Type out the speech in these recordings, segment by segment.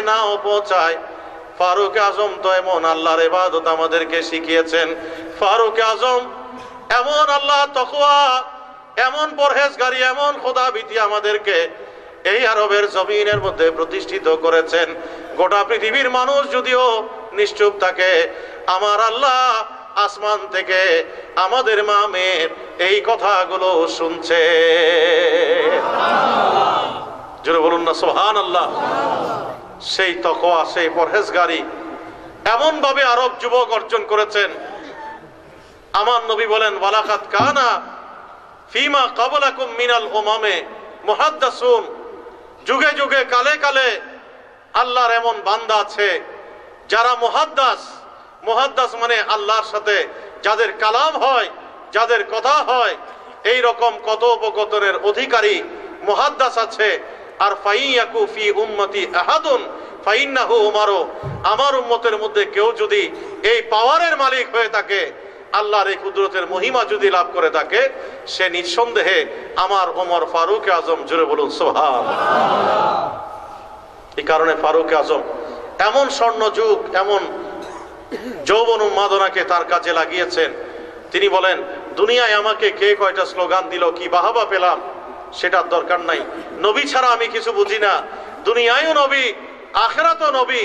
নাও পৌঁছায়। ফারুক আজম তো এমন আল্লাহর ইবাদত আমাদেরকে শিখিয়েছেন। ফারুক আজম এমন আল্লাহ তাকওয়া, এমন পরহেজগারি, এমন খোদাভীতি আমাদেরকে এই আরবের জমিনের মধ্যে প্রতিষ্ঠিত করেছেন। গোটা পৃথিবীর মানুষ যদিও নিশ্চুপ থাকে, আমার আল্লাহ আসমান থেকে আমাদের মা মেয়ের এই কথাগুলো শুনছে। জোরে বলুন না সুবহানাল্লাহ। সেই তাকওয়া, সেই পরহেজগারি এমন ভাবে আরব যুবক অর্জন করেছেন। আমার নবী বলেন, ওয়ালাকাদ কানা ফিমা ক্বাবলাকুম মিনাল উমামে মুহাদ্দাসুন, যুগে যুগে কালে কালে আল্লাহর এমন বান্দা আছে যারা মুহাদ্দাস। মুহাদ্দাস মানে আল্লাহর সাথে যাদের কালাম হয়, যাদের কথা হয়, এই রকম কথোপকথনের অধিকারী মুহাদ্দাস আছে। আর ফাইয়াকু ফি উম্মতি আহাদুন ফাইন্নাহু উমারু, আমার উম্মতের মধ্যে কেউ যদি এই পাওয়ারের মালিক হয়ে থাকে, আল্লাহর এই কুদরতের মহিমা যদি লাভ করে থাকে, সে নিঃসন্দেহে আমার ওমর ফারুক আজম। জোরে বলুন সুবহানাল্লাহ। এই কারণে ফারুক আজম এমন স্বর্ণ যুগ, এমন যৌবন উন্মাদনাকে তার কাজে লাগিয়েছেন। তিনি বলেন, দুনিয়ায় আমাকে কে কয়টা স্লোগান দিল, কি বাহাবা পেলাম, সেটার দরকার নাই। নবী ছাড়া আমি কিছু বুঝি না। দুনিয়ায়ও নবী, আখিরাতেও নবী,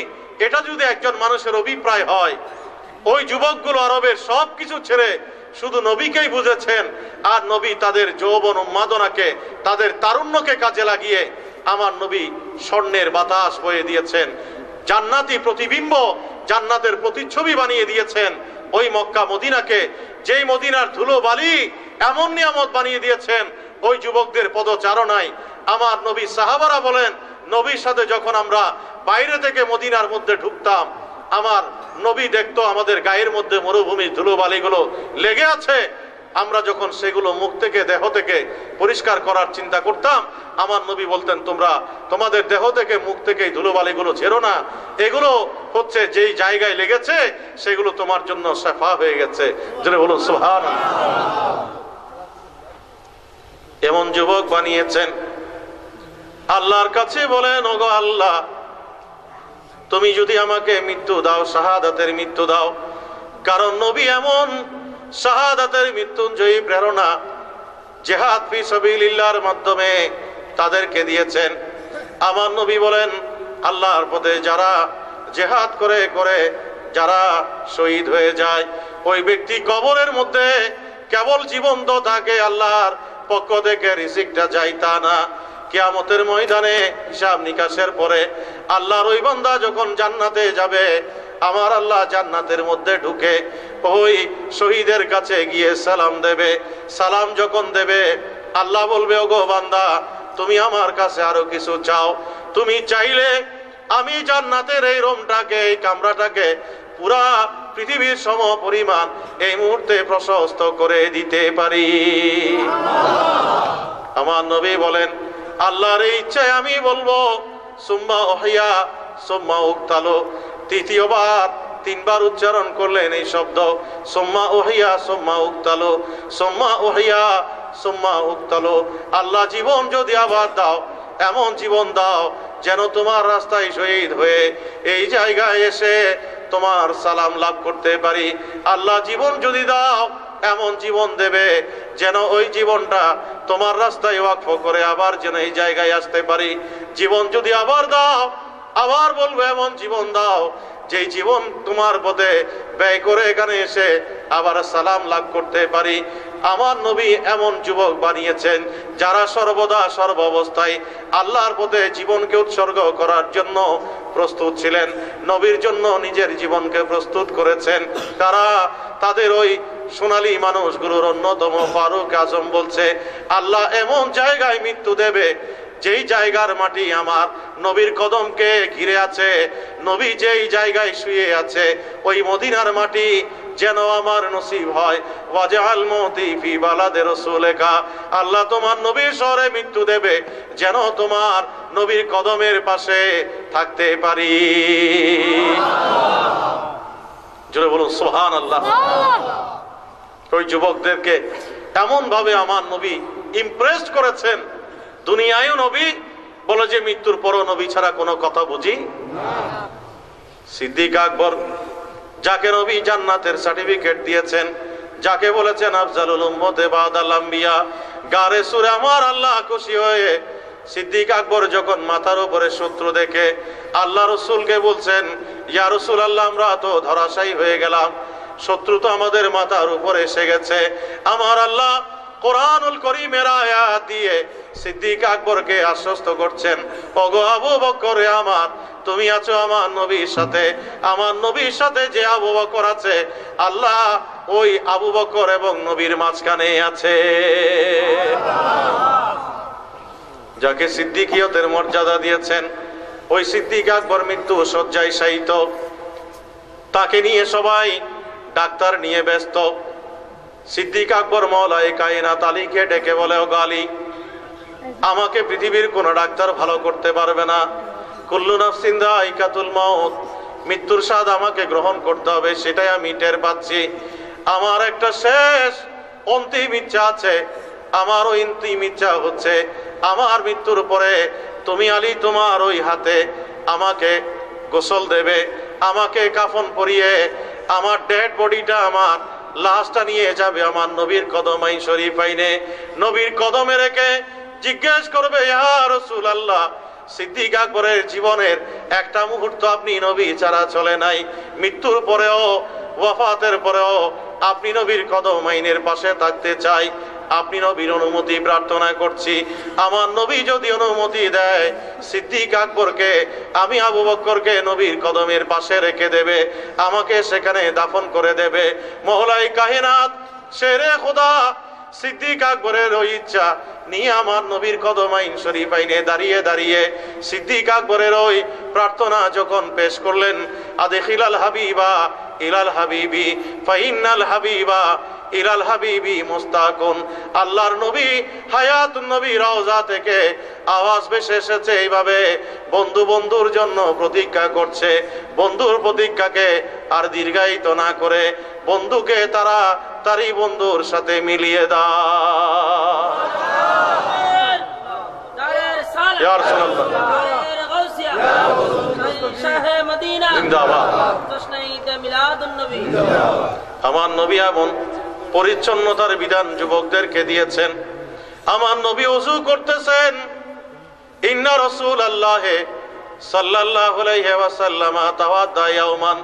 এটা যদি একজন মানুষের অভিপ্রায় হয়, ওই যুবকগুলো আরবের সব কিছু ছেড়ে শুধু নবীকেই বুঝেছেন। আর নবী তাদের যৌবন উন্মাদনাকে, তাদের তারুণ্যকে কাজে লাগিয়ে আমার নবী স্বর্ণের বাতাস বয়ে দিয়েছেন। জান্নাতি প্রতিবিম্ব, জান্নাতের প্রতিচ্ছবি বানিয়ে দিয়েছেন। ওই মক্কা মদিনাকে, যেই মদিনার ধুলো বালি এমন নিয়ামত বানিয়ে দিয়েছেন, ওই যুবকদের পদচারণায় আমার নবী সাহাবারা বলেন, নবীর সাথে যখন আমরা বাইরে থেকে মদিনার মধ্যে ঢুকতাম, আমার নবী দেখতো আমাদের গায়ের মধ্যে মরুভূমির ধুলোবালিগুলো লেগে আছে। আমরা যখন সেগুলো মুখ থেকে, দেহ থেকে পরিষ্কার করার চিন্তা করতাম, আমার নবী বলতেন, তোমরা তোমাদের দেহ থেকে, মুখ থেকে এই ধুলোবালিগুলো ঝেড়ো না, এগুলো হচ্ছে যেই জায়গায় লেগেছে সেগুলো তোমার জন্য শাফা হয়ে গেছে। জোরে বলুন সুবহানাল্লাহ। এমন যুবক বানিয়েছেন। আল্লাহর কাছে বলেন, ওগো আল্লাহ, তুমি যদি আমাকে মৃত্যু দাও, শাহাদাতের মৃত্যু দাও। কারণ নবী এমন শাহাদাতের মৃত্যুঞ্জয়ী প্রেরণা জিহাদ ফি সাবিলিল্লাহর মাধ্যমে তাদেরকে দিয়েছেন। আমার নবী বলেন, আল্লাহর পথে যারা জিহাদ করে করে যারা শহীদ হয়ে যায়, ওই ব্যক্তি কবরের মধ্যে কেবল জীবন্ত থাকে, আল্লাহর পক্ষ থেকে রিজিকটা যায় তা না। কিয়ামতের ময়দানে হিসাব নিকাশের পরে আল্লাহর ওই বান্দা যখন জান্নাতে যাবে, আমার আল্লাহ জান্নাতের মধ্যে ঢুকে ওই শহীদের কাছে গিয়ে সালাম দেবে। সালাম যখন দেবে, আল্লাহ বলবে, ওগো বান্দা, তুমি আমার কাছে আরো কিছু চাও। তুমি চাইলে আমি জান্নাতের এই রুমটাকে, এই কামরাটাকে পুরা পৃথিবীর সম পরিমাণ এই মুহূর্তে প্রশস্ত করে দিতে পারি। আমার নবী বলেন, আল্লাহর এই ইচ্ছায় আমি বলবো, সুম্মা উহিয়া সুম্মা উক্তালো। তৃতীয়বার, তিনবার উচ্চারণ করলেন এই শব্দ, সুম্মা উহিয়া সুম্মা উক্তালো, সুম্মা উহিয়া সুম্মা উক্তালো। আল্লাহ জীবন যদি আবার দাও, এমন জীবন দাও যেন তোমার রাস্তায় শহীদ হয়ে এই জায়গায় এসে তোমার সালাম লাভ করতে পারি। আল্লাহ জীবন যদি দাও, এমন জীবন দেবে যেন ওই জীবনটা তোমার রাস্তায় ওয়াকফ করে আবার যেন এই জায়গায় আসতে পারি। জীবন যদি আবার দাও, আবার বলবো, এমন জীবন দাও যেই জীবন তোমার পথে ব্যয় করে এখানে এসে আবার সালাম লাভ করতে পারি। আমার নবী এমন যুবক বানিয়েছেন যারা সর্বদা সর্ব অবস্থায় আল্লাহর পথে জীবনকে উৎসর্গ করার জন্য প্রস্তুত ছিলেন। নবীর জন্য নিজের জীবনকে প্রস্তুত করেছেন তারা। তাদের ওই সোনালী মানুষগুলোর অন্যতম ফারুক আজম বলছে, আল্লাহ এমন জায়গায় মৃত্যু দেবে যেই জায়গার মাটি আমার নবীর কদমকে ঘিরে আছে। নবী যেই জায়গায় শুয়ে আছে, ওই মদিনার মাটি যেন আমার নসিব হয়। ওয়াজআল মৌতি ফি বালাদে রাসূলিকা। আল্লাহ তোমার নবীর শহরে মৃত্যু দেবে যেন তোমার নবীর কদমের পাশে থাকতে পারি। জোরে বলুন সুবহানাল্লাহ। ওই যুবকদেরকে এমন ভাবে আমার নবী ইমপ্রেসড করেছেন, দুনিয়ায়ও নবী, বলে যে মৃত্যুর পরও নবী ছাড়া কোনো কথা বুঝি। সিদ্দিক আকবর, যাকে নবী জান্নাতের সার্টিফিকেট দিয়েছেন, যাকে বলেছেন আফজালুল উম্মতে বাদাল আম্বিয়া, গারে সুরে আমার আল্লাহ খুশি হয়ে সিদ্দিক আকবর যখন মাথার উপরে শত্রু দেখে আল্লাহ রসুলকে বলছেন, ইয়া রাসূলুল্লাহ, আমরা তো ধরাশায়ী হয়ে গেলাম, শত্রু তো আমাদের মাথার উপরে এসে গেছে। আমার আল্লাহ কোরআনুল কারীমের আয়াত দিয়ে সিদ্দিক আকবরকে আশ্বস্ত করছেন, ওগো আবু বকর আমার, তুমি আছো আমার নবীর সাথে, আমার নবীর সাথে যে আবু বকর আছে, আল্লাহ ওই আবু বকর এবং নবীর মাঝখানে আছে। যাকে সিদ্দিকিয়তের মর্যাদা দিয়েছেন, ওই সিদ্দিক আকবর মৃত্যু শয্যায় শায়িত, তাকে নিয়ে সবাই ডাক্তার নিয়ে ব্যস্ত। সিদ্দিক আকবর মওলায়ে কায়নাত আলীকে ডেকে বলে, ও আলী, আমাকে পৃথিবীর কোন ডাক্তার ভালো করতে পারবে না, কুল্লু নাফসিন যায়িকাতুল মাউত, মৃত্যুর স্বাদ আমাকে গ্রহণ করতে হবে, সেটাই আমি টের পাচ্ছি। আমার একটা শেষ অন্তিম ইচ্ছা আছে, আমার ওই অন্তিম ইচ্ছা হচ্ছে আমার মৃত্যুর পরে তুমি আলী তোমার ওই হাতে আমাকে গোসল দেবে, আমাকে কাফন পরিয়ে আমার ডেড বডিটা, আমার লাশটা নিয়ে যাবে আমার নবীর কদমাই শরীফাইনে, নবীর কদমে রেখে জিজ্ঞেস করবে, ইয়া রাসূলুল্লাহ, সিদ্দিক আকবরের জীবনের একটা মুহূর্ত আপনি নবী ছাড়া চলে নাই, মৃত্যুর পরেও ওয়াফাতের পরেও আপনি নবীর কদমাইনের পাশে থাকতে চাই, আপনি নবীর অনুমতি প্রার্থনা করছি। আমার নবী যদি অনুমতি দেয়, সিদ্দিক আকবরকে, আমি আবু বকরকে নবীর কদমের পাশে রেখে দেবে, আমাকে সেখানে দাফন করে দেবে। মওলায়ে কায়নাত শেরে খোদা সিদ্দিক আকবরের ওই ইচ্ছা নিয়ে আমার নবীর কদমাইন শরীফাইনে দাঁড়িয়ে দাঁড়িয়ে সিদ্দিক আকবরের ওই প্রার্থনা যখন পেশ করলেন, আদখিলাল হাবিবা ইলাল হাবিবি ফাইনাল হাবিবা ইলাল হাবিবি মুস্তাকুন, আল্লাহর নবী হায়াতুন নবী রওজা থেকে আওয়াজ ভেসে এসেছে এইভাবে, বন্ধু বন্ধুর জন্য প্রতীক্ষা করছে, বন্ধুর প্রতীক্ষাকে আর দীর্ঘায়িত না করে বন্ধুকে তারা তারই বন্ধুর সাথে মিলিয়ে দাও। ইয়া রাসূলুল্লাহ, আমার নবী এমন পরিচ্ছন্নতার বিধান যুবকদেরকে দিয়েছেন। আমার নবী ওযু করতেছেন, ইন্না রাসূলুল্লাহ সাল্লাল্লাহু আলাইহি ওয়াসাল্লাম তাওয়াদ্দা ইয়াওমান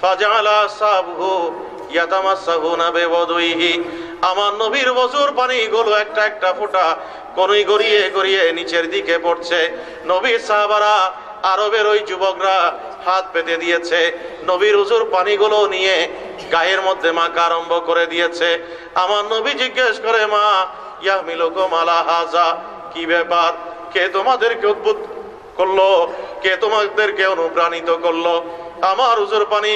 ফাজআলা আসহাবহু ইয়াতামাসসাহুনা বিওয়াদুইহি, আমার নবীর ওযুর পানিগুলো একটা একটা ফোঁটা কোনই গড়িয়ে গড়িয়ে নিচের দিকে পড়ছে। নবীর সাহাবারা, আরবের ওই যুবকরা হাত পেতে দিয়েছে, নবীর ওযুর পানিগুলো নিয়ে গায়ের মধ্যে মাখা আরম্ভ করে দিয়েছে। আমার নবী জিজ্ঞেস করে, মা ইয়াহমিলুকুম আলা হাযা, কি ব্যাপার, কে তোমাদেরকে উদ্বুদ্ধ করলো, কে তোমাদেরকে অনুপ্রাণিত করলো, আমার ওযুর পানি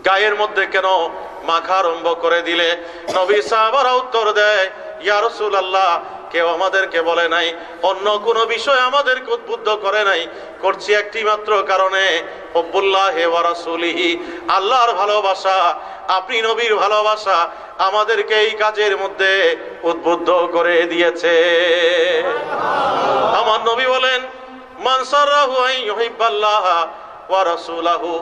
গায়ের মধ্যে কেন মাখা আরম্ভ করে দিলে? নবী সাহাবারা উত্তর দেয়, ইয়া রাসূলুল্লাহ, কেউ আমাদেরকে বলে নাই, অন্য কোনো বিষয় আমাদেরকে উদ্বুদ্ধ করে নাই, করছি একটি মাত্র কারণে, হুব্বুল্লাহি ওয়া রাসূলিহি, আল্লাহর ভালোবাসা, আপনি নবীর ভালোবাসা আমাদেরকে এই কাজের মধ্যে উদ্বুদ্ধ করে দিয়েছে। আমার নবী বলেন, মান সাররাহু আন ইউহিব্বাল্লাহ ওয়া রাসূলাহু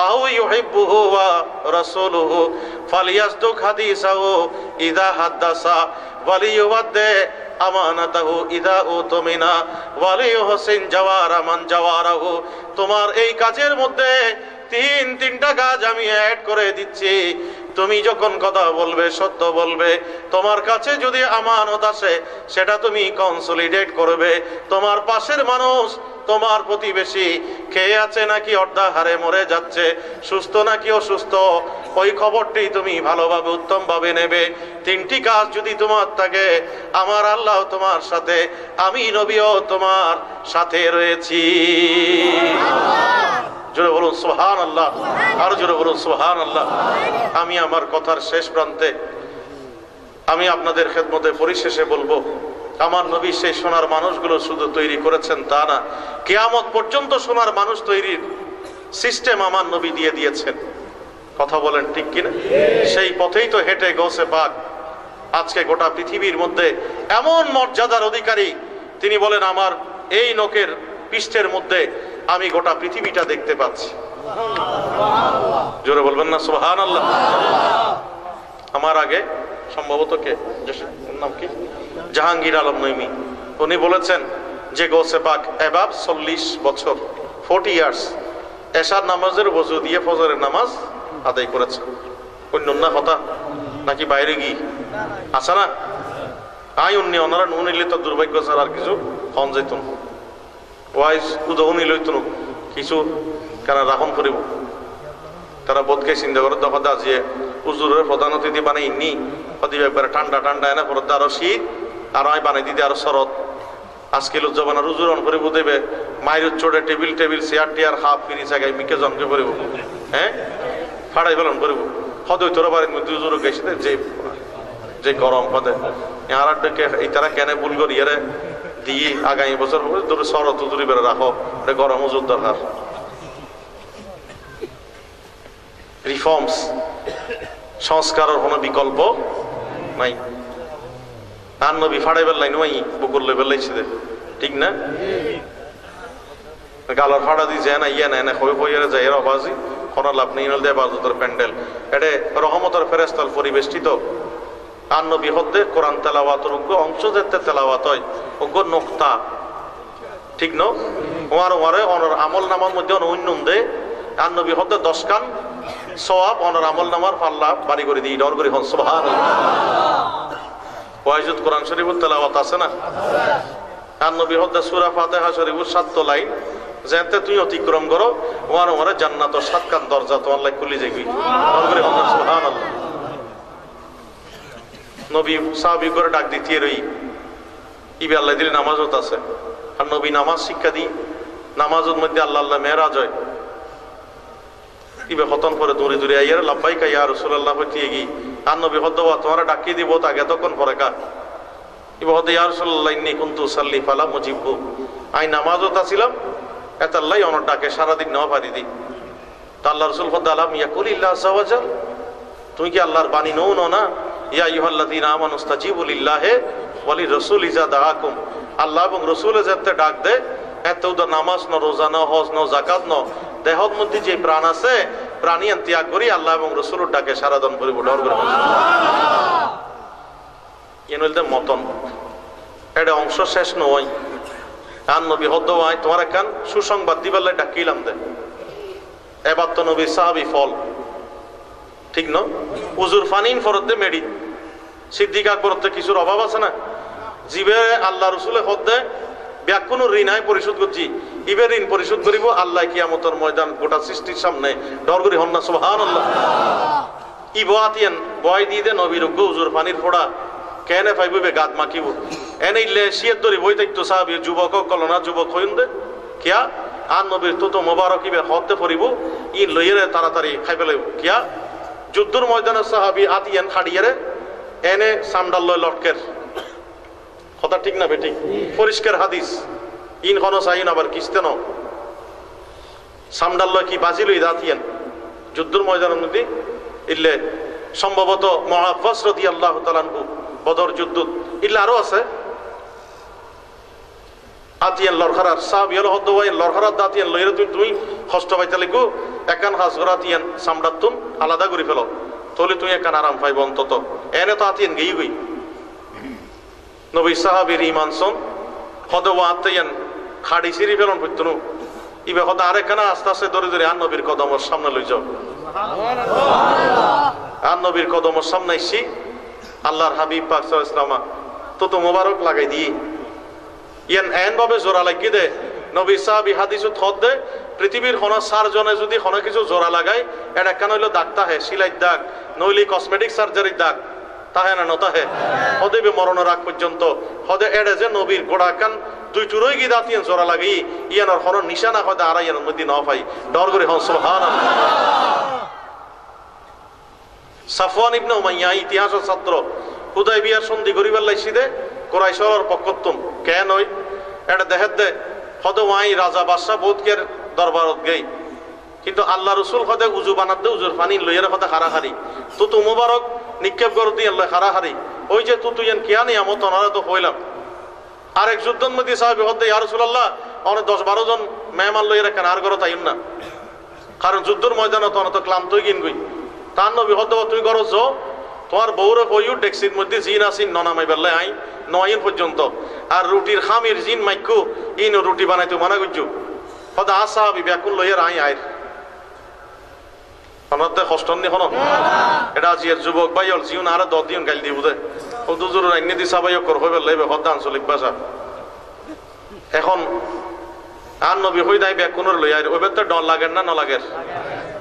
আও ইউহিব্বুহু ওয়া রাসূলুহু ফালিয়াসদুক হাদিসাহু ইযা হাদাসা ওয়ালিয়ুওয়াদ্দি আমানাতাহু ইযা উতমিনা ওয়ালিয়ুহসিন জাওয়ারা মান জাওয়ারাহু। তোমার এই কাজের মধ্যে তিনটা কাজ আমি অ্যাড করে দিচ্ছি। তুমি যখন কথা বলবে সত্য বলবে, তোমার কাছে যদি আমানত আসে সেটা তুমি কনসলিডেট করবে, তোমার পাশের মানুষ, তোমার প্রতিবেশী খেয়ে আছে নাকি অর্ধাহারে মরে যাচ্ছে, সুস্থ নাকি অসুস্থ, ওই খবরটি তুমি ভালোভাবে উত্তমভাবে নেবে। তিনটি কাজ যদি তোমার থাকে, আমার আল্লাহ তোমার সাথে, আমি নবীও তোমার সাথে রয়েছি। জোরে বলুন সুবহানাল্লাহ, আর জোরে বলুন সুবহানাল্লাহ। আমি আমার কথার শেষ প্রান্তে আমি আপনাদের খেদমতে পরিশেষে বলবো, আমার নবী সেই সোনার মানুষগুলো শুধু তৈরি করেছেন তা না, কিয়ামত পর্যন্ত সোনার মানুষ তৈরির সিস্টেম আমার নবী দিয়ে দিয়েছেন। কথা বলেন ঠিক কিনা? সেই পথেই তো হেঁটে গৌসে পাক আজকে গোটা পৃথিবীর মধ্যে এমন মর্যাদার অধিকারী তিনি বলেন আমার এই নখের পৃষ্ঠের মধ্যে আমি গোটা পৃথিবীটা দেখতে পাচ্ছি। জোরে বলবেন না সুবহানাল্লাহ। আমার আগে সম্ভবত কে নাম কি জাহাঙ্গীর আলম নইমি, উনি বলেছেন যে গৌসে পাক এবাব 40 বছর 40 ইয়ার্স এশার নামাজের ওযু দিয়ে ফজরের নামাজ আদায় করেছে। অন্য না কথা নাকি বাইরে গিয়ে আসা না আই অন্য ওনারা নুনিলে তো দুর্ভাগ্য ছাড়া আর কিছু হন যেত ওয়াইজ উদৌনি লইত কিছু কেন রাখন করিব তারা বোধকে চিন্তা করে দফা দা যে হুজুরের প্রধান অতিথি বানাই ইনি অতিব একবারে ঠান্ডা ঠান্ডা এনে পরে আরো শীত আরো আই বানাই দিতে আরো শরৎ আজকে লুজ্জবানা রুজুর অন করিব দেবে মায়ের চোড়ে টেবিল টেবিল চেয়ার টিয়ার হাফ ফিরি জায়গায় মিকে জনকে করিব হ্যাঁ ফাড়াই ফেলন করিব হদই তোর বাড়ির মধ্যে হুজুর গেছে যে যে গরম হদে আর এই তারা কেন ভুল করি এরে দিয়ে আগামী বছর ধরে শরৎ হুজুরি বেড়ে রাখো গরম হুজুর দরকার। রিফর্মস সংস্কারের কোনো বিকল্প নাই। আর নবী ফাড়াই বেল্লাই নয় বুকুর লেবেলাইছে ঠিক না গালার ফাড়া দিয়ে যায় না ইয়ে না হয়ে হয়ে যায় এর অবাজি কোনো লাভ নেই নল দেয় বাজুতর প্যান্ডেল এটা রহমতের ফেরেস্তাল পরিবেষ্টিত। আর নবী হদ্দে কোরআন তেলাওয়াতের উগ্র অংশ যেতে তেলাওয়াত হয় উগ্র নোক্তা ঠিক ন ওয়ার ওয়ারে অনর আমল নামার মধ্যে অন্য দে আর নবী হদ্দে 10 কান সওয়াব অনর আমল নামার পাল্লা বাড়ি করে দিই ডর করে হন সুবহানাল্লাহ। ওয়াইজুদ কোরআন শরীফের তেলাওয়াত আছে না আর নবী হদ্দে সূরা ফাতিহা শরীফের 7 লাইন যেতে তুই অতিক্রম করো ওয়ার ওয়ারে জান্নাতের 7 কান দরজা তো আল্লাহ খুলে যাবি ডর করে হন সুবহানাল্লাহ। নবী সাহাবী করে ডাক দিতে রই ইবে আল্লাহ দিলে নামাজত আছে আর নবী নামাজ শিক্ষা দিই নামাজের মধ্যে আল্লাহ আল্লাহ মেরাজ হয় ইবে খতন করে দূরে দূরে আইয়ার লাব্বাইকা ইয়া রাসূলুল্লাহ হইতে গি আর নবী হদওয়া তোমারা ডাকি দিব তাকে তখন পরে কা ইবে হদ ইয়া রাসূলুল্লাহ ইন্নী কুনতু সাল্লি ফালা মুজিবু আই নামাজত আছিলাম এত আল্লাহ ওনার ডাকে সারা দিন নাও পারি দি তা আল্লাহ রাসূল হদ আলাম ইয়াকুল ইল্লাহ আযাওয়াজাল তুমি কি আল্লাহর বাণী নও না ইয়া আইয়ুহাল্লাযীনা আমানু ইসতাজিবু লিল্লাহি ওয়া লির-রাসূল ইযা দাআকুম আল্লাহ এবং রাসূলের যাতে ডাক দেয় এত নামাজ ন রোজা ন হজ ন যাকাত ন দেহর মধ্যে যে প্রাণ আছে প্রাণী ত্যাগ করি আল্লাহ এবং রাসূলের ডাকে সারাদন করিব ডর করে এনলতে মতন এটা অংশ শেষ নয় আর নবী হদ হয় তোমার একখান সুসংবাদ দিবাল্লাই ডাকিলাম দে এবার তো নবী সাহাবী ফল ঠিক ন উজুর ফানিন ফরতে মেডি সিদ্দিক আকবরতে কিছুর অভাব আছে না জিবে আল্লাহ রসুলে হদ্দে ব্যাকুন ঋণায় পরিশোধ করছি ইবে ঋণ পরিশোধ করিব আল্লাহ কিয়ামতের ময়দান গোটা সৃষ্টির সামনে ডর করি হন না সুবহানাল্লাহ। ইবাতিয়ান বয় দিয়ে দে নবীর উজুর পানির ফোড়া কেনে পাইবে গাদ মাকিব এনে ইলে শিয়ের দরি বই দেখতো সাহাবী যুবক কলনা যুবক হইন দে কিয়া আর নবীর তো মোবারক ইবে হদ্দে পড়িব ই লইরে তাড়াতাড়ি খাই ফেলাইব কিয়া যুদ্ধর ময়দানে সাহাবী আতিয়ান খাড়িয়ারে এনে সামডাল লয় লটকের কথা ঠিক না বেঠিক পরিষ্কার হাদিস ইন খন চাইন আবার কিস্তেন সামডাল লয় কি বাজি লই দাতিয়ান যুদ্ধর ময়দানের মধ্যে ইল্লে সম্ভবত মুআফফাস রাদিয়াল্লাহু তাআলা আনহু বদর যুদ্ধ ইল্লা আরো আছে আতিয়ান লরখারার সাহাবী হল হদওয়াই লরখারার দাতিয়ান লইরে তুমি কষ্ট পাইতে লাগো একান হাজ গরাতিয়ান সামডাতুন আলাদা করে ফেলো তাহলে তুই একান আরাম পাইব অন্তত এনে তো আতিয়ান গই গই নবী সাহাবীর ঈমান সন হদওয়া আতিয়ান খাড়ি সিরি ফেলন পড়তনু ইবে হদ আরেকখানা আস্তে আস্তে ধরে ধরে আর নবীর কদমের সামনে লই যাও সুবহানাল্লাহ আর নবীর কদমের সামনে আইছি আল্লাহর হাবিব পাক সাল্লাল্লাহু আলাইহি ওয়াসাল্লাম তো মোবারক লাগাই দি ইয়ান এন ভাবে জোড়া লাগি দে নবী সাহাবী হাদিসত হদ দে পৃথিবীর কোন সার্জনে যদি কোন কিছু জোড়া লাগায় এটা কেন হইলো দাগটা হে সিলাই দাগ নইলে কসমেটিক সার্জারির দাগ তাহে না নতা হে হদেবে মরণের আগ পর্যন্ত হদে এড়ে যে নবীর গোড়া কান দুই চুরই গি দাতিয়ান জোড়া লাগি ইয়ানোর হন নিশানা হদে আর ইয়ানোর মধ্যে ন পাই ডর করে হন সুবহানাল্লাহ। সাফওয়ান ইবনে উমাইয়া ইতিহাসের ছাত্র হুদাইবিয়ার সন্ধি করিবার লাইছি দে কুরাইশের পক্ষতুম কেন হই এটা দেহের দে হদ ওয়াই রাজা বাদশাহ বোধকের দরবারত গই কিন্তু আল্লাহ রসুল হদে উজু বানাত দে উজুর পানি লইয়ার হদে হারাহারি তুতু মুবারক নিক্ষেপ করে দিয়ে আল্লাহ হারাহারি ওই যে তুতু ইয়ান কিয়া নিয়ামত অনারা তো হইলাম আরেক যুদ্ধের মধ্যে সাহাবী হতে ইয়া রাসূলুল্লাহ অনেক 10-12 জন মেহমান লইয়া রাখেন আর ঘরে তাইন না, কারণ যুদ্ধের ময়দানে তো অনেক ক্লান্ত হয়ে গিন গই। তার নবী হতে তুই ঘর যাও, তোমার বউরে কইও ডেক্সির মধ্যে জিন আসিন ননামাই বেলা আই 9 পর্যন্ত, আর রুটির খামির জিন মাইকু ইন রুটি বানাইতে মানা করছো হতে সাহাবী ব্যাকুল লইয়া আই আয় আমাদের কষ্ট নি হন এটা আজির যুবক ভাই হল জীবন আর 10 দিন গাইল দিব দে ও দুজোর রাইনে দি সাবাইও কর হইবে লইবে হদ্দা আঞ্চলিক ভাষা। এখন আর নবী হই দাই ব্যাকুনর লইয়া ওইবে তো ডর লাগেন না লাগের,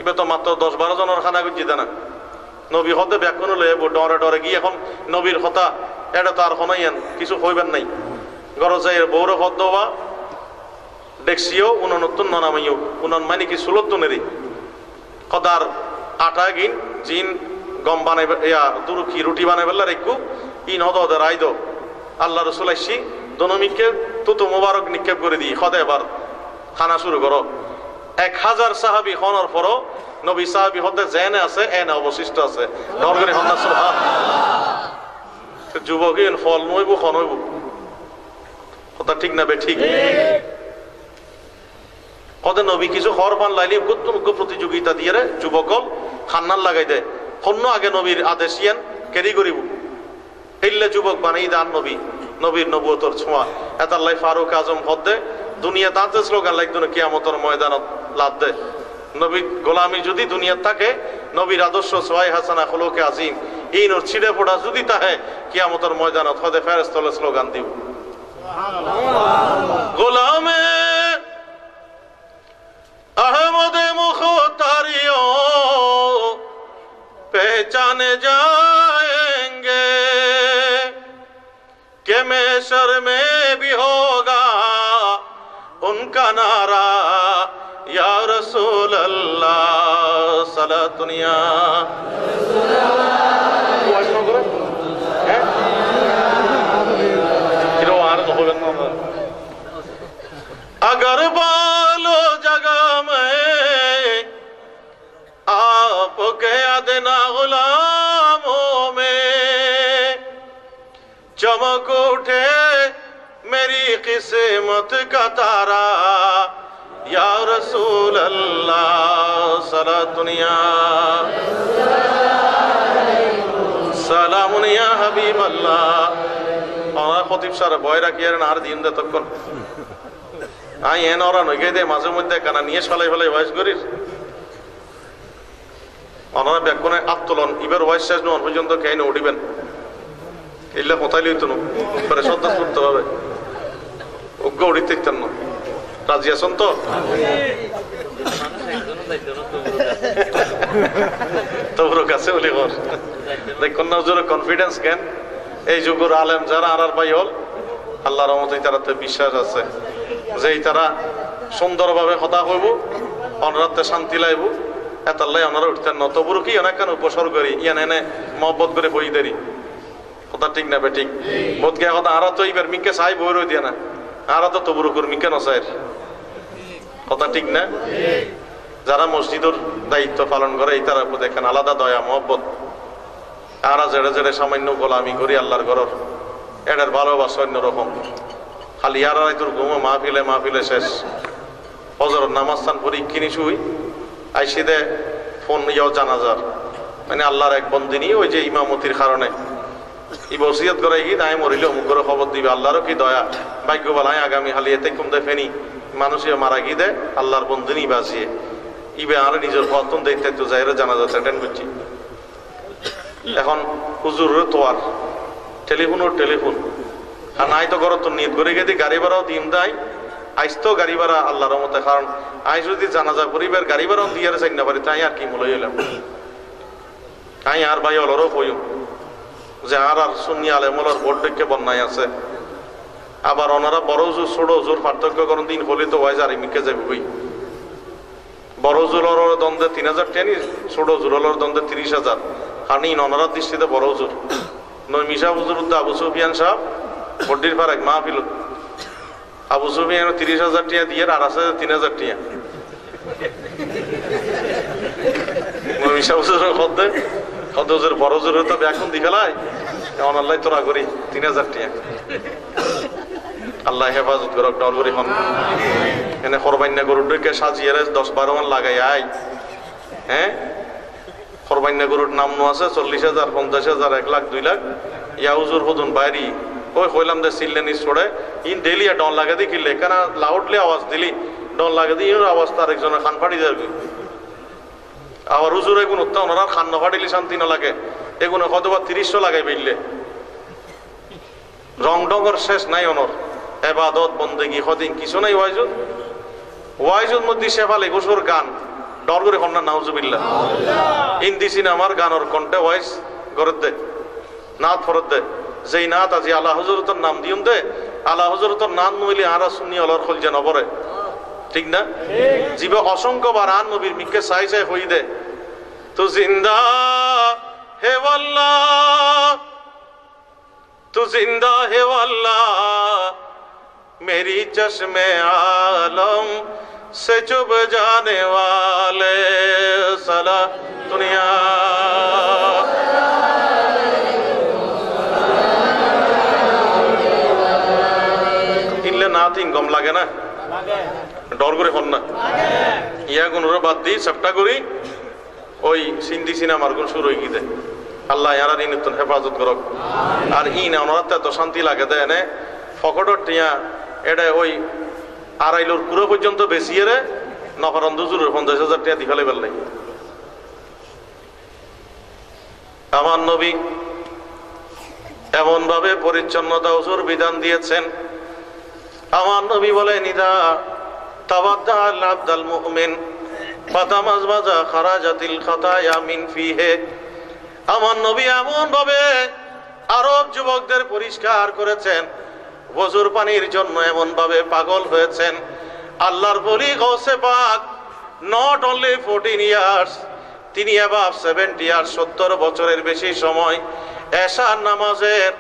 ইবে তো মাত্র 10-12 জনের খানা গুজি দেনা নবী হতে ব্যাকুন লইয়া ডরে ডরে গিয়ে এখন নবীর কথা এটা তো আর হনাইয়েন কিছু হইবেন নাই গরজ যাই বৌরে হদ দেওয়া ডেক্সিও উননতুন ননামাইও উনন মানে কি সুলতুনেরই কদার আটা গিন জিন গম বানাই দুরুকি রুটি বানাই বেলার একটু ইন হদ হদে রায় দো আল্লাহ রসুল আইসি দনমিকে তুতু মুবারক নিক্ষেপ করে দিই হদে এবার খানা শুরু করো। 1000 সাহাবি হনর পরও নবী সাহাবি হদে জেনে আছে এনে অবশিষ্ট আছে নরগরি হন্না সুবহান যুবক ফল নইব খনইব কথা ঠিক না বে ঠিক কদে নবী কিছু হর পান লাইলি গুত্তমুগ্য প্রতিযোগিতা দিয়ে যুবকল খান্নার লাগাই দেয় হন্য আগে নবীর আদেশ ইয়ান কেরি করিব হেললে যুবক বানাই দান নবী নবীর নবুয়তর ছোঁয়া এতাল্লাই ফারুক আজম হদ্দে দুনিয়া তাতে স্লোগান লাগতো না কিয়ামতর ময়দানত লাদ দে নবী গোলামি যদি দুনিয়া থাকে নবীর আদর্শ সোয়াই হাসানা খুলুকে আজিম এই নর ছিড়ে ফোড়া যদি তাহে কিয়ামতর ময়দানত হদে ফেরেশতালে স্লোগান দিব গোলামে अहमद मुख्तारियों पहचाने जाएंगे कि महशर में भी होगा उनका नारा या रसूल अल्लाह सला दुनिया अगर बालो जगह में आप गया देना गुलामों में चमक उठे मेरी किस्मत का तारा या रसूल अल्लाह सला दुनिया सलामुन या हबीब अल्लाह और खतीब सारा बय राखिए আর দিন দে তখন আই এন ওরা নইগে দে মাঝে মধ্যে কানা নিয়ে ফলাই ফলাই ওয়াইজ করিস অনারা ব্যাকনে আত্তলন ইবার ওয়াইজ শেষ নন পর্যন্ত কেন উঠিবেন ইল্লা কোথায় লইতো না পরে সদ্দাস করতে হবে অজ্ঞ উঠিতে ইতেন না রাজি আছেন তো তোর কাছে বলি কর দেখুন না ওজোর কনফিডেন্স কেন এই যুগের আলেম যারা আর ভাই হল আল্লাহর রহমতে তারাতে বিশ্বাস আছে যে তারা সুন্দরভাবে কথা কইব অনরাতে শান্তি লাইব এতাল্লাই ওনারা উঠতেন না তবুরও কি অনেক উপসর্গ করি ইয়ান এনে মহব্বত করে বই দেরি কথা ঠিক না বে ঠিক বোধ গে কথা আরা তো এইবার মিকে চাই বই রই দিয়া না আরা তো তবুরও কর মিকে নসাইর কথা ঠিক না যারা মসজিদের দায়িত্ব পালন করে এই তারা দেখেন আলাদা দয়া মহব্বত আরা জেড়ে জেড়ে সামান্য গোলামি করি আল্লাহর ঘরের এটার ভালোবাসা অন্যরকম খালি আর তোর ঘুমো মাহফিলে শেষ হজরত নামাজ স্থান পরি কিনি শুই আইসি দে ফোন ইয়াও জানাজার মানে আল্লাহর এক বন্দিনী ওই যে ইমামতির কারণে ই বসিয়ত করে কি তাই মরিলে অমুক করে খবর দিবে আল্লাহরও কি দয়া ভাগ্য বলাই আগামী হালি এতে কম দে ফেনি মানুষে মারা গিয়ে দে আল্লাহর বন্দিনী বাঁচিয়ে ইবে আর নিজের পতন দেখতে তো যাইরে জানাজা অ্যাটেন্ড করছি এখন হুজুর তো আর টেলিফোন আর নাই তো করো তো নিয়ত করে গেদি গাড়ি ভাড়াও দিন দেয় আইস তো গাড়ি ভাড়া আল্লাহর রহমতে কারণ আই যদি জানাজা পরিবার গাড়ি ভাড়াও দিয়ে চাই না পারি তাই আর কি মূল হইলাম তাই আর ভাই অলরও কইম যে আর সুন্নি আলেমলার ভোট ডেকে বন্যায় আছে আবার ওনারা বড় জোর ছোট জোর পার্থক্য করেন দিন হলে তো ওয়াইজ আর মিকে যাবে বই বড় জোরের দ্বন্দ্বে 3000 টেনি ছোট জোরের দ্বন্দ্বে 30,000 কারণ ওনারা দৃষ্টিতে বড় জোর নয় মিশা হুজুর আবু সুফিয়ান সাহেব বড্ডির ফারাক মাহফিল আবু সুফিয়ান 30,000 টিয়া দিয়ে আর আছে 3,000 টিয়া মিশা হুজুরের কত হুজুর বড় জোরের তো এখন দিখালাই এমন আল্লাহ তোরা করি 3,000 টিয়া আল্লাহ হেফাজত করক ডর করি হন এনে কোরবানি গরুটাকে সাজিয়ে 10-12 মান লাগাই আই হ্যাঁ কোরবানি গরুর নাম নো আছে 40,000 50,000 1 লাখ 2 লাখ ইয়া হুজুর হদুন বাইরি ওই হইলাম দে সিললেনি ছড়ে ইন ডেলি ডন লাগা দি কিলে কেন লাউডলি আওয়াজ দিলি ডন লাগা দি আওয়াজ তার একজনের কান ফাটি যাবে আবার হুজুর এগুন উত্তা ওনারা খান না ফাটিলি শান্তি না লাগে এগুলো হয়তো বা 300 লাগাই বেললে রং ডঙ্গর শেষ নাই অনর এবাদত বন্দেগি হদিন কিছু নাই ওয়াইজুদ মধ্যে শেফালে গোসর গান ডর করে হন্না নাউজুবিল্লাহ হিন্দি সিনেমার গানর কণ্ঠে ওয়াইজ গরত দে নাথ ফরত দে যেই নাথ আজি আল্লাহ হজরতর নাম দিউন দে আল্লাহ হজরতর নাম নইলে আরা শুনি অলর খলজে নবরে ঠিক না জীবে অসংখ্যবার আন নবীর মিকে চাই চাই হই দে তো জিন্দা হে আল্লাহ তু জিন্দা হে আল্লাহ मेरी चश्मे आलम से चुभ जाने वाले सला दुनिया इनले नाथिंग गम लागे ना डर करे हन ना इया गुनरे बाद दी सबटा करी ওই সিন্ধি সিনেমার গুণ শুরু হয়ে গিয়ে আল্লাহ ইয়ারা নিতুন হেফাজত করক আর ই না ওনারা তো শান্তি লাগে দেয় এনে ফকটর টিয়া এটা ওই আড়াইলোর পুরো পর্যন্ত বেশি রে নফরন্দ জুরের 50,000 টাকা দি ফেলে ফেললে আমার নবী এমন ভাবে পরিচ্ছন্নতা ওজুর বিধান দিয়েছেন আমার নবী বলেন ইদা তাওয়াদ্দা আল আবদাল মুমিন ফাতামাজমাজা খারাজাতিল খাতায়া মিন ফিহে আমার নবী এমন ভাবে আরব যুবকদের পরিষ্কার করেছেন ওযুর পানির জন্য এমন ভাবে পাগল হয়েছেন আল্লাহর বলি গৌসে পাক নট অনলি 14 ইয়ার্স তিনি অ্যাবাভ 70 ইয়ার্স 70 বছরের বেশি সময় এশার নামাজের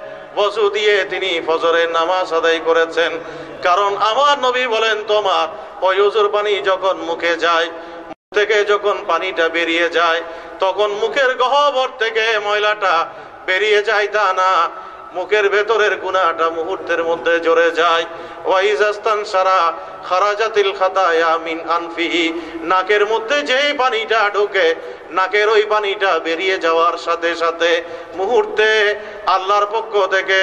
ওযু দিয়ে তিনি ফজরের নামাজ আদায় করেছেন কারণ আমার নবী বলেন তোমার ওই ওযুর পানি যখন মুখে যায় থেকে যখন পানিটা বেরিয়ে যায় তখন মুখের গহ্বর থেকে ময়লাটা বেরিয়ে যায় তা না মুখের ভেতরের গুনাহটা মুহূর্তের মধ্যে ঝরে যায় ওয়াইজাস্তান সারা খারাজাতিল খাতায়া মিন আনফিহি নাকের মধ্যে যেই পানিটা ঢোকে নাকের ওই পানিটা বেরিয়ে যাওয়ার সাথে সাথে মুহূর্তে আল্লাহর পক্ষ থেকে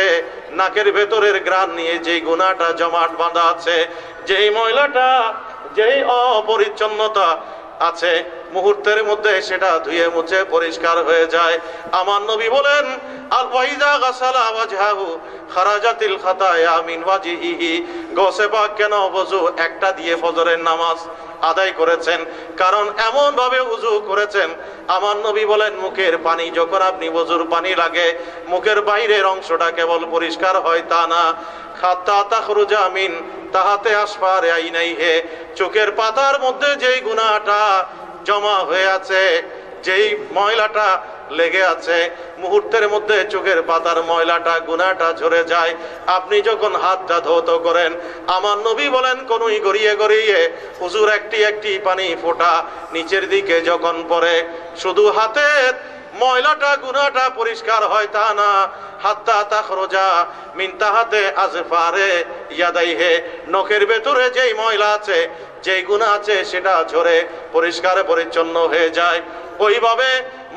নাকের ভেতরের গ্রাণ নিয়ে যেই গুনাহটা জমাট বাঁধা আছে যেই ময়লাটা যেই অপরিচ্ছন্নতা আছে মুহূর্তের মধ্যে সেটা ধুয়ে মুছে পরিষ্কার হয়ে যায় আমার নবী বলেন আল ওয়াইজা গাসালা ওয়াজহাহু খারাজাতিল খাতায়া মিন ওয়াজহিহি গোসে পাক কেন ওযু একটা দিয়ে ফজরের নামাজ আদায় করেছেন কারণ এমন ভাবে ওযু করেছেন আমার নবী বলেন মুখের পানি যখন আপনি ওযুর পানি লাগে মুখের বাইরের অংশটা কেবল পরিষ্কার হয় তা না খাত্তা তাখরুজা মিন তাহাতে আসফারে আইনাইহে চোখের পাতার মধ্যে যেই গুনাহটা জমা হয়ে আছে যেই ময়লাটা লেগে আছে মুহূর্তের মধ্যে চোখের পাতার ময়লাটা গুনাহটা ঝরে যায় আপনি যখন হাতটা ধৌত করেন আমার নবী বলেন কোনই গড়িয়ে গড়িয়ে হুজুর একটি একটি পানি ফোঁটা নিচের দিকে যখন পড়ে শুধু হাতের ময়লাটা গুনাহটা পরিষ্কার হয় তা না হাত্তা তাখরুজা মিন তাহাতে আজফারে ইয়াদাইহে নখের ভেতরে যেই ময়লা আছে যেই গুনাহ আছে সেটা ঝরে পরিষ্কার পরিচ্ছন্ন হয়ে যায় ওইভাবে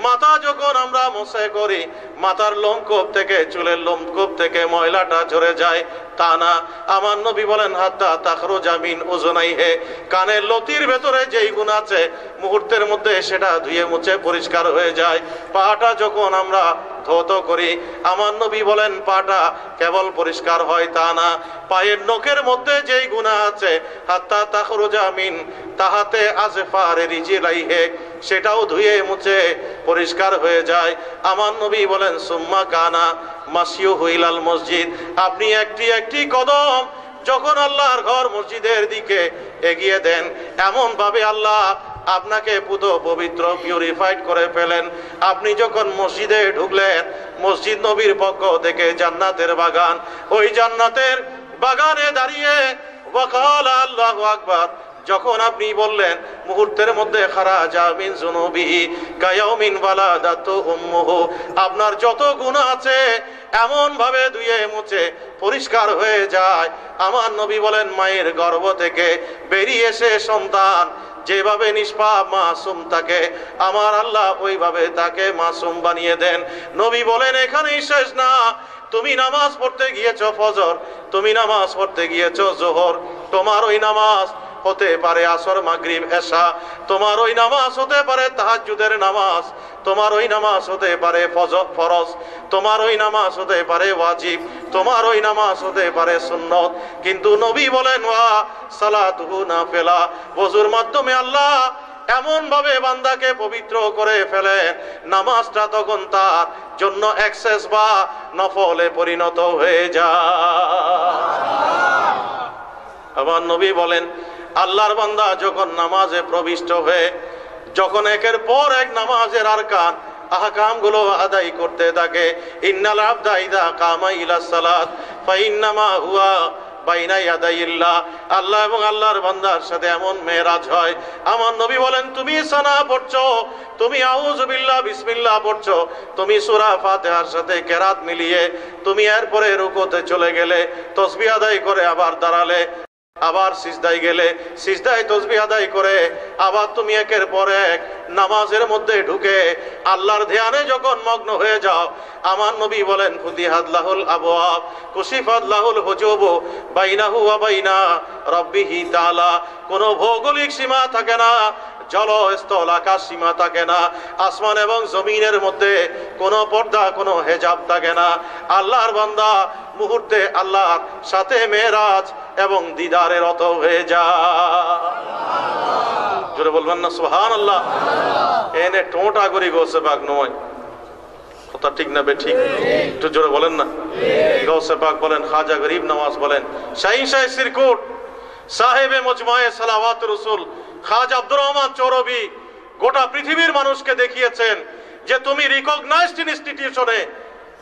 মাথা যখন আমরা মোছে করি মাথার লোমকূপ থেকে চুলের লোমকূপ থেকে ময়লাটা ঝরে যায় তা না আমার নবী বলেন হাত্তা তাখরুজা মিন উযুনাইহে কানের লতির ভেতরে যেই গুনাহ আছে মুহূর্তের মধ্যে সেটা ধুয়ে মুছে পরিষ্কার হয়ে যায় পাটা যখন আমরা ধৌত করি আমার নবী বলেন পাটা কেবল পরিষ্কার হয় তা না পায়ের নখের মধ্যে যেই গুনাহ আছে হাত্তা তাখরুজা মিন তাহাতে আজফারে রিজলাইহে সেটাও ধুয়ে মুছে পরিষ্কার হয়ে যায় আমার নবী বলেন সুম্মা কানা মাসিয়ু ইলাল মসজিদ আপনি একটি একটি কদম যখন আল্লাহর ঘর মসজিদের দিকে এগিয়ে দেন এমন ভাবে আল্লাহ আপনাকে পুতো পবিত্র পিউরিফাইড করে ফেলেন আপনি যখন মসজিদে ঢুকলেন মসজিদ নবীর পক্ষ থেকে জান্নাতের বাগান ওই জান্নাতের বাগানে দাঁড়িয়ে ওয়াকাল আল্লাহু আকবার যখন আপনি বললেন মুহূর্তের মধ্যে খারাজা মিন যুনুবিহি কায়াউমিন ওয়ালাদাতু উম্মুহু, আপনার যত গুনাহ আছে এমন ভাবে ধুয়ে মুছে পরিষ্কার হয়ে যায়। আমার নবী বলেন মায়ের গর্ভ থেকে বেরিয়ে এসে সন্তান যেভাবে নিষ্পাপ মাসুম থাকে, আমার আল্লাহ ওইভাবে তাকে মাসুম বানিয়ে দেন। নবী বলেন এখানেই শেষ না, তুমি নামাজ পড়তে গিয়েছো ফজর, তুমি নামাজ পড়তে গিয়েছো জোহর, তোমার ওই নামাজ হতে পারে আসর মাগরিব এশা, তোমার ওই নামাজ হতে পারে তাহাজ্জুদের নামাজ, তোমার ওই নামাজ হতে পারে ফরজ, তোমার ওই নামাজ হতে পারে ওয়াজিব, তোমার ওই নামাজ হতে পারে সুন্নত। কিন্তু নবী বলেন ওয়া সালাতুহু নাফিলা, ওযুর মাধ্যমে আল্লাহ এমন ভাবে বান্দাকে পবিত্র করে ফেলে নামাজটা তখন তার জন্য এক্সেস বা নফলে পরিণত হয়ে যায়। আমার নবী বলেন আল্লাহর বান্দা যখন নামাজে প্রবিষ্ট হয়ে যখন একের পর এক নামাজের আরকান আহকাম গুলো আদায় করতে থাকে, ইন্নাল আবদা ইযা কামা ইলা সালাত ফাইন্নামা হুয়া বাইনা ইয়াদাইল্লাহ, আল্লাহ এবং আল্লাহর বান্দার সাথে এমন মেরাজ হয়। আমার নবী বলেন তুমি সানা পড়ছো, তুমি আউযু বিল্লাহ বিসমিল্লাহ পড়ছো, তুমি সূরা ফাতিহার সাথে কেরাত মিলিয়ে তুমি এরপরে রুকুতে চলে গেলে, তাসবিহ আদায় করে আবার দাঁড়ালে, আবার সিজদায় গেলে, সিজদায় তাসবিহ আদায় করে আবার তুমি একের পর এক নামাজের মধ্যে ঢুকে আল্লাহর ধ্যানে যখন মগ্ন হয়ে যাও, আমার নবী বলেন ফুতিহাত লাহুল আবওয়াব কুশিফাত লাহুল হুজুব বাইনাহু ওয়া বাইনা রাব্বিহি তাআলা, কোনো ভৌগোলিক সীমা থাকে না, জল স্থল আকাশ সীমা থাকে না, আসমান এবং জমিনের মধ্যে কোনো পর্দা কোনো হেজাব থাকে না। আল্লাহর বান্দা মুহূর্তে আল্লাহর সাথে মেরাজ এবং দিদারে রত হয়ে যায়। জোরে বলবেন না সুবহানাল্লাহ। এনে টোটা করি গোসে পাক নয়, কথা ঠিক না বে ঠিক? একটু জোরে বলেন না। গৌসে পাক বলেন, খাজা গরিব নওয়াজ বলেন, শাহী শাহ সিরকুট সাহেবে মজমায়ে সালাওয়াত রাসূল খাজা আব্দুর রহমান চৌরবি গোটা পৃথিবীর মানুষকে দেখিয়েছেন যে তুমি রিকগনাইজড ইনস্টিটিউশনে,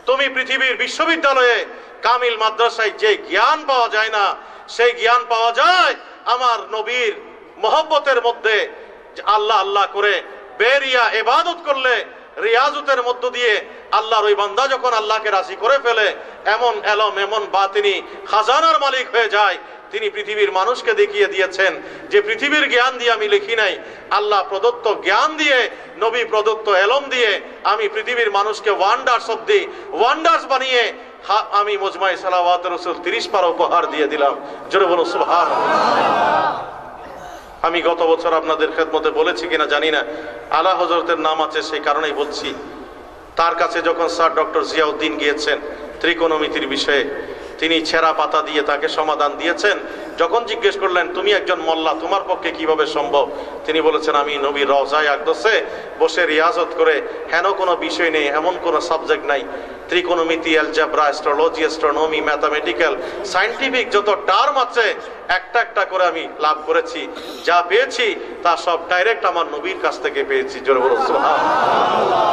তুমি পৃথিবীর বিশ্ববিদ্যালয়ে কামিল মাদ্রাসায় যে জ্ঞান পাওয়া যায় না, সেই জ্ঞান পাওয়া যায় আমার নবীর মহব্বতের মধ্যে। আল্লাহ আল্লাহ করে বেরিয়া ইবাদত করলে রিয়াজতের মধ্য দিয়ে আল্লাহর ওই বান্দা যখন আল্লাহকে রাজি করে ফেলে, এমন এলম এমন বাতিনি খাজানার মালিক হয়ে যায়। তিনি পৃথিবীর মানুষকে দেখিয়ে দিয়েছেন যে পৃথিবীর জ্ঞান দিয়ে আমি লিখি নাই, আল্লাহ প্রদত্ত জ্ঞান দিয়ে, নবী প্রদত্ত এলম দিয়ে আমি পৃথিবীর মানুষকে ওয়ান্ডার্স অফ দি ওয়ান্ডার্স বানিয়ে আমি মজমায়ে সালাওয়াত রাসূল 30 পারা উপহার দিয়ে দিলাম। জোরে বলো সুবহানাল্লাহ। আমি গত বছর আপনাদের খেদমতে বলেছি কিনা জানি না, আলা হযরতের নাম আছে সেই কারণেই বলছি। তার কাছে যখন স্যার ডক্টর জিয়াউদ্দিন গিয়েছেন ত্রিকোণমিতির বিষয়ে, তিনি ছেঁড়া পাতা দিয়ে তাকে সমাধান দিয়েছেন। যখন জিজ্ঞেস করলেন তুমি একজন মোল্লা, তোমার পক্ষে কিভাবে সম্ভব, তিনি বলেছেন আমি নবীর রওজায়ে আকদসে বসে রিয়াজত করে, হেন কোনো বিষয় নেই, এমন কোনো সাবজেক্ট নাই, ত্রিকোণমিতি, algebra, astrology, astronomy, mathematical, scientific যত টার্ম আছে একটা একটা করে আমি লাভ করেছি, যা পেয়েছি তা সব ডাইরেক্ট আমার নবীর কাছ থেকে পেয়েছি। জোরে বলো সুবহানাল্লাহ।